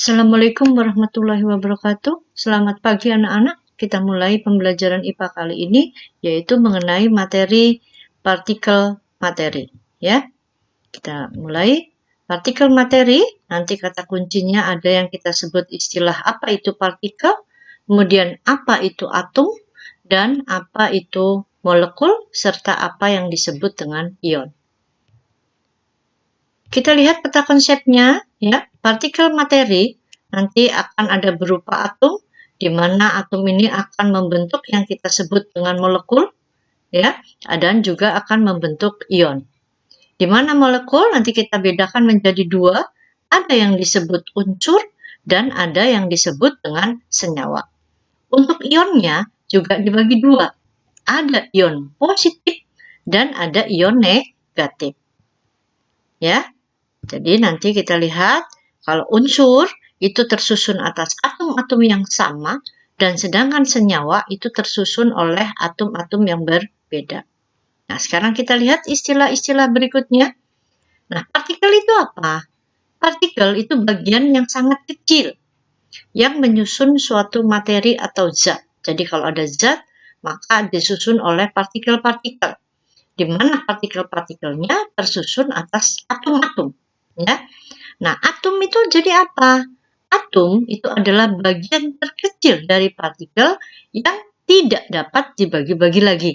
Assalamualaikum warahmatullahi wabarakatuh. Selamat pagi anak-anak. Kita mulai pembelajaran IPA kali ini, yaitu mengenai materi partikel materi. Ya, kita mulai partikel materi. Nanti kata kuncinya ada yang kita sebut istilah apa itu partikel, kemudian apa itu atom, dan apa itu molekul, serta apa yang disebut dengan ion. Kita lihat peta konsepnya, ya. Partikel materi nanti akan ada berupa atom, di mana atom ini akan membentuk yang kita sebut dengan molekul, ya, dan juga akan membentuk ion. Di mana molekul nanti kita bedakan menjadi dua, ada yang disebut unsur dan ada yang disebut dengan senyawa. Untuk ionnya juga dibagi dua, ada ion positif dan ada ion negatif. Ya. Jadi nanti kita lihat kalau unsur itu tersusun atas atom-atom yang sama dan sedangkan senyawa itu tersusun oleh atom-atom yang berbeda. Nah, sekarang kita lihat istilah-istilah berikutnya. Nah, partikel itu apa? Partikel itu bagian yang sangat kecil yang menyusun suatu materi atau zat. Jadi kalau ada zat, maka disusun oleh partikel-partikel, di mana partikel-partikelnya tersusun atas atom-atom. Ya. Nah, atom itu jadi apa? Atom itu adalah bagian terkecil dari partikel yang tidak dapat dibagi-bagi lagi.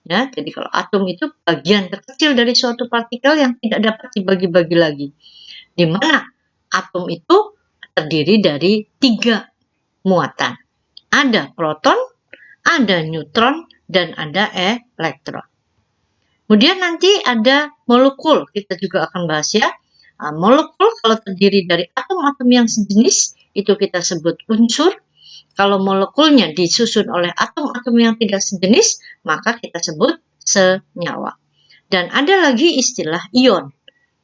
Ya, jadi kalau atom itu bagian terkecil dari suatu partikel yang tidak dapat dibagi-bagi lagi. Di mana atom itu terdiri dari 3 muatan. Ada proton, ada neutron, dan ada elektron. Kemudian nanti ada molekul, kita juga akan bahas ya. Nah, molekul kalau terdiri dari atom-atom yang sejenis, itu kita sebut unsur. Kalau molekulnya disusun oleh atom-atom yang tidak sejenis, maka kita sebut senyawa. Dan ada lagi istilah ion.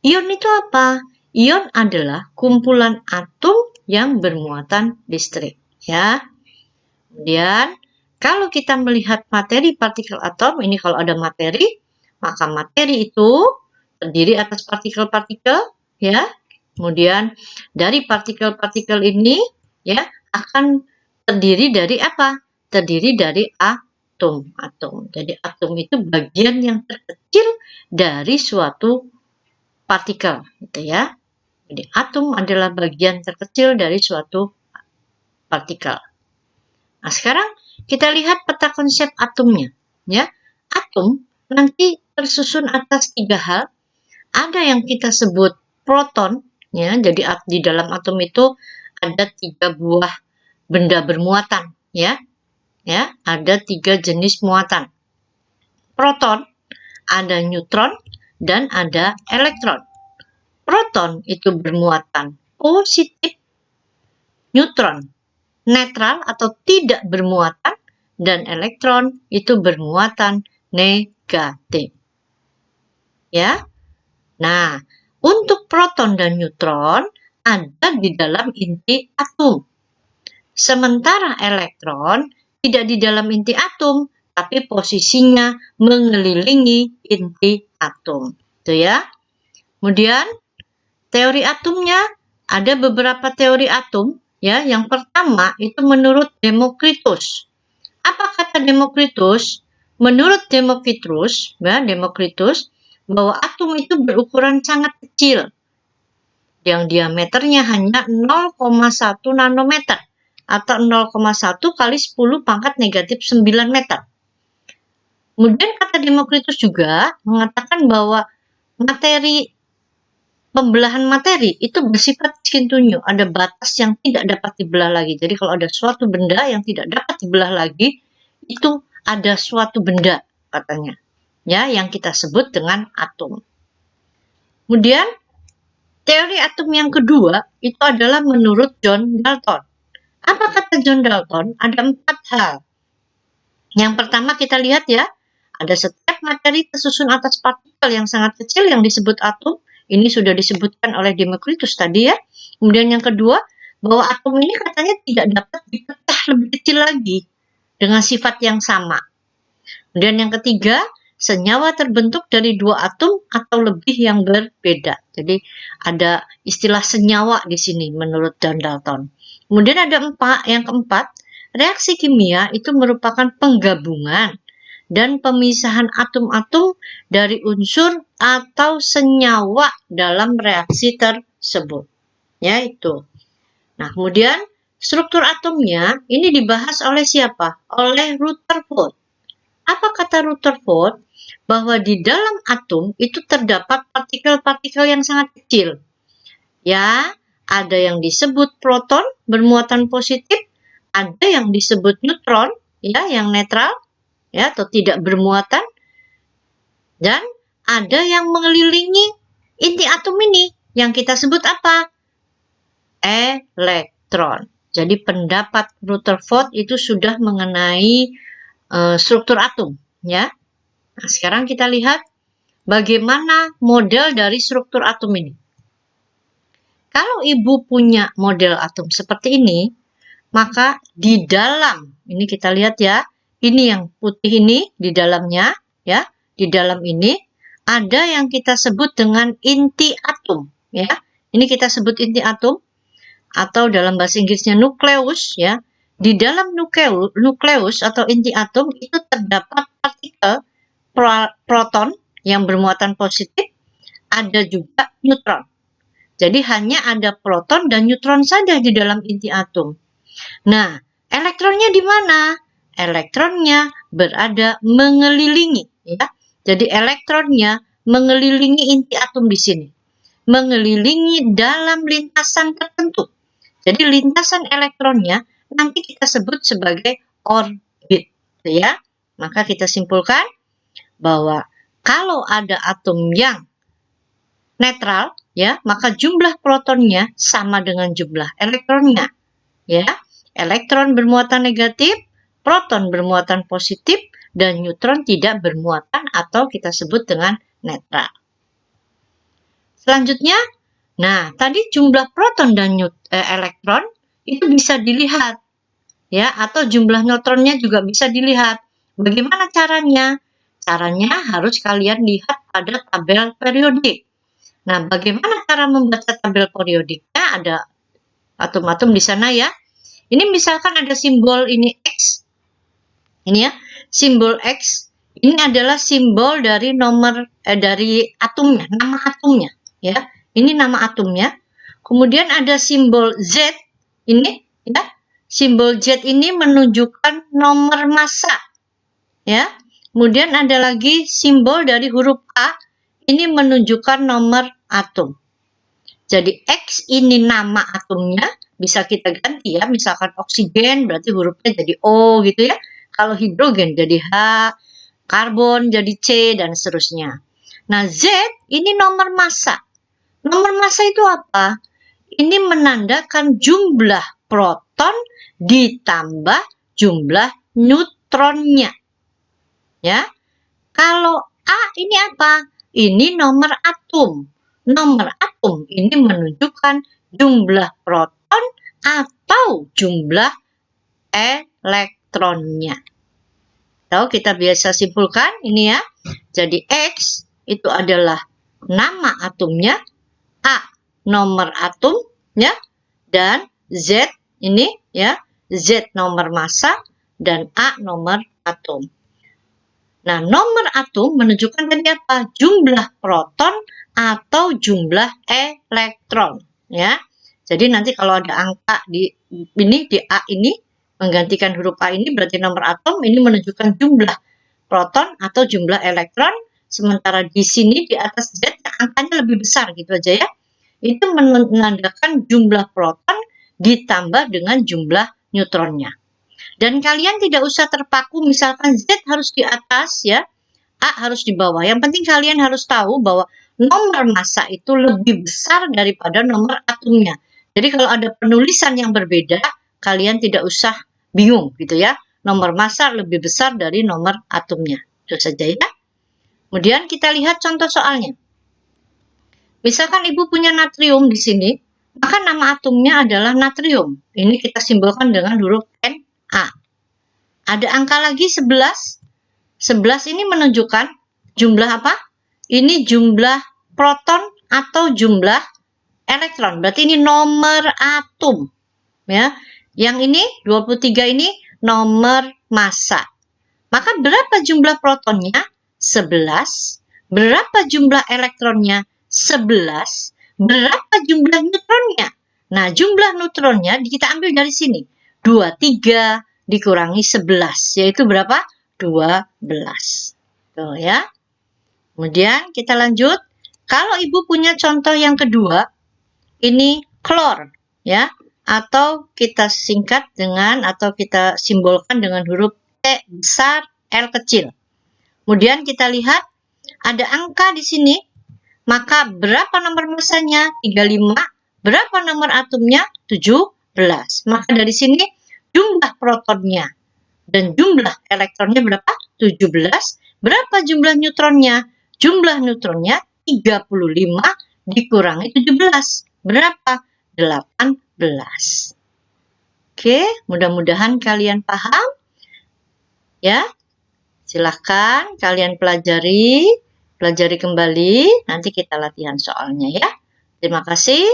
Ion itu apa? Ion adalah kumpulan atom yang bermuatan listrik. Ya. Kemudian, kalau kita melihat materi partikel atom, ini kalau ada materi, maka materi itu terdiri atas partikel-partikel, ya. Kemudian dari partikel-partikel ini, ya, akan terdiri dari apa? Terdiri dari atom. Jadi atom itu bagian yang terkecil dari suatu partikel, gitu ya. Jadi atom adalah bagian terkecil dari suatu partikel. Nah, sekarang kita lihat peta konsep atomnya, ya. Atom nanti tersusun atas 3 hal. Ada yang kita sebut proton, ya. Jadi di dalam atom itu ada 3 buah benda bermuatan, ya. Ya, ada 3 jenis muatan. Proton, ada neutron, dan ada elektron. Proton itu bermuatan positif, neutron netral atau tidak bermuatan, dan elektron itu bermuatan negatif. Ya. Nah, untuk proton dan neutron ada di dalam inti atom. Sementara elektron tidak di dalam inti atom, tapi posisinya mengelilingi inti atom. Itu ya. Kemudian teori atomnya ada beberapa teori atom. Ya, yang pertama itu menurut Demokritus. Apa kata Demokritus? Menurut Demokritus, bahwa atom itu berukuran sangat kecil, yang diameternya hanya 0,1 nanometer atau 0,1 kali 10 pangkat negatif 9 meter. Kemudian kata Demokritus juga mengatakan bahwa pembelahan materi itu bersifat diskontinue, ada batas yang tidak dapat dibelah lagi. Jadi kalau ada suatu benda yang tidak dapat dibelah lagi, itu ada suatu benda katanya, ya, yang kita sebut dengan atom. Kemudian teori atom yang kedua itu adalah menurut John Dalton. Apa kata John Dalton? Ada 4 hal. Yang pertama kita lihat ya, ada setiap materi tersusun atas partikel yang sangat kecil yang disebut atom. Ini sudah disebutkan oleh Demokritus tadi ya. Kemudian yang kedua, bahwa atom ini katanya tidak dapat dipecah lebih kecil lagi dengan sifat yang sama. Kemudian yang ketiga, senyawa terbentuk dari 2 atom atau lebih yang berbeda. Jadi ada istilah senyawa di sini menurut John Dalton. Kemudian ada yang keempat, reaksi kimia itu merupakan penggabungan dan pemisahan atom-atom dari unsur atau senyawa dalam reaksi tersebut. Yaitu. Nah, kemudian struktur atomnya ini dibahas oleh siapa? Oleh Rutherford. Apa kata Rutherford? Bahwa di dalam atom itu terdapat partikel-partikel yang sangat kecil. Ya, ada yang disebut proton bermuatan positif, ada yang disebut neutron, ya, yang netral, ya, atau tidak bermuatan, dan ada yang mengelilingi inti atom ini, yang kita sebut apa? Elektron. Jadi pendapat Rutherford itu sudah mengenai struktur atom, ya. Nah, sekarang kita lihat bagaimana model dari struktur atom ini. Kalau Ibu punya model atom seperti ini, maka di dalam, ini kita lihat ya, ini yang putih ini di dalamnya, ya, di dalam ini ada yang kita sebut dengan inti atom, ya. Ini kita sebut inti atom, atau dalam bahasa Inggrisnya nukleus, ya. Di dalam nukleus atau inti atom itu terdapat partikel proton yang bermuatan positif, ada juga neutron. Jadi hanya ada proton dan neutron saja di dalam inti atom. Nah, elektronnya di mana? Elektronnya berada mengelilingi, ya. Jadi elektronnya mengelilingi inti atom di sini. Mengelilingi dalam lintasan tertentu. Jadi lintasan elektronnya nanti kita sebut sebagai orbit, ya. Maka kita simpulkan bahwa kalau ada atom yang netral, ya, maka jumlah protonnya sama dengan jumlah elektronnya, ya. Elektron bermuatan negatif, proton bermuatan positif, dan neutron tidak bermuatan atau kita sebut dengan netral. Selanjutnya, nah, tadi jumlah proton dan elektron itu bisa dilihat, ya, atau jumlah neutronnya juga bisa dilihat. Bagaimana caranya? Caranya harus kalian lihat pada tabel periodik. Nah, bagaimana cara membaca tabel periodiknya? Ada atom-atom di sana, ya. Ini misalkan ada simbol ini X. Ini ya, simbol X. Ini adalah simbol dari dari atomnya, nama atomnya, ya. Ini nama atomnya. Kemudian ada simbol Z, ini, ya. Simbol Z ini menunjukkan nomor massa, ya. Kemudian ada lagi simbol dari huruf A, ini menunjukkan nomor atom. Jadi X ini nama atomnya, bisa kita ganti ya, misalkan oksigen berarti hurufnya jadi O gitu ya. Kalau hidrogen jadi H, karbon jadi C, dan seterusnya. Nah, Z ini nomor massa. Nomor massa itu apa? Ini menandakan jumlah proton ditambah jumlah neutronnya. Ya. Kalau A ini apa? Ini nomor atom. Nomor atom ini menunjukkan jumlah proton atau jumlah elektronnya. Tahu kita biasa simpulkan ini ya. Jadi X itu adalah nama atomnya, A nomor atom ya, dan Z ini ya, Z nomor massa dan A nomor atom. Nah, nomor atom menunjukkan tadi apa? Jumlah proton atau jumlah elektron ya. Jadi nanti kalau ada angka di A ini menggantikan huruf A ini berarti nomor atom, ini menunjukkan jumlah proton atau jumlah elektron, sementara di sini di atas Z angkanya lebih besar gitu aja ya. Itu menandakan jumlah proton ditambah dengan jumlah neutronnya. Dan kalian tidak usah terpaku misalkan Z harus di atas ya, A harus di bawah. Yang penting kalian harus tahu bahwa nomor massa itu lebih besar daripada nomor atomnya. Jadi kalau ada penulisan yang berbeda, kalian tidak usah bingung gitu ya. Nomor massa lebih besar dari nomor atomnya. Itu saja ya. Kemudian kita lihat contoh soalnya. Misalkan Ibu punya natrium di sini, maka nama atomnya adalah natrium. Ini kita simbolkan dengan huruf Na. Ada angka lagi 11. 11 ini menunjukkan jumlah apa? Ini jumlah proton atau jumlah elektron. Berarti ini nomor atom. Ya. Yang ini 23 ini nomor massa. Maka berapa jumlah protonnya? 11. Berapa jumlah elektronnya? 11. Berapa jumlah neutronnya? Nah, jumlah neutronnya kita ambil dari sini. 23 dikurangi 11, yaitu berapa? 12. Tuh ya. Kemudian kita lanjut. Kalau Ibu punya contoh yang kedua, ini klor, ya. Atau kita singkat dengan, atau kita simbolkan dengan huruf T besar, L kecil. Kemudian kita lihat ada angka di sini, maka berapa nomor massanya? 35. Berapa nomor atomnya? 17. Maka dari sini jumlah protonnya dan jumlah elektronnya berapa? 17. Berapa jumlah neutronnya? Jumlah neutronnya 35 dikurangi 17. Berapa? 18. Oke, mudah-mudahan kalian paham. Ya, silahkan kalian pelajari kembali. Nanti kita latihan soalnya ya. Terima kasih.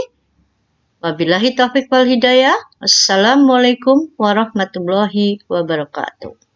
Wabillahi taufiq wal hidayah. Assalamualaikum warahmatullahi wabarakatuh.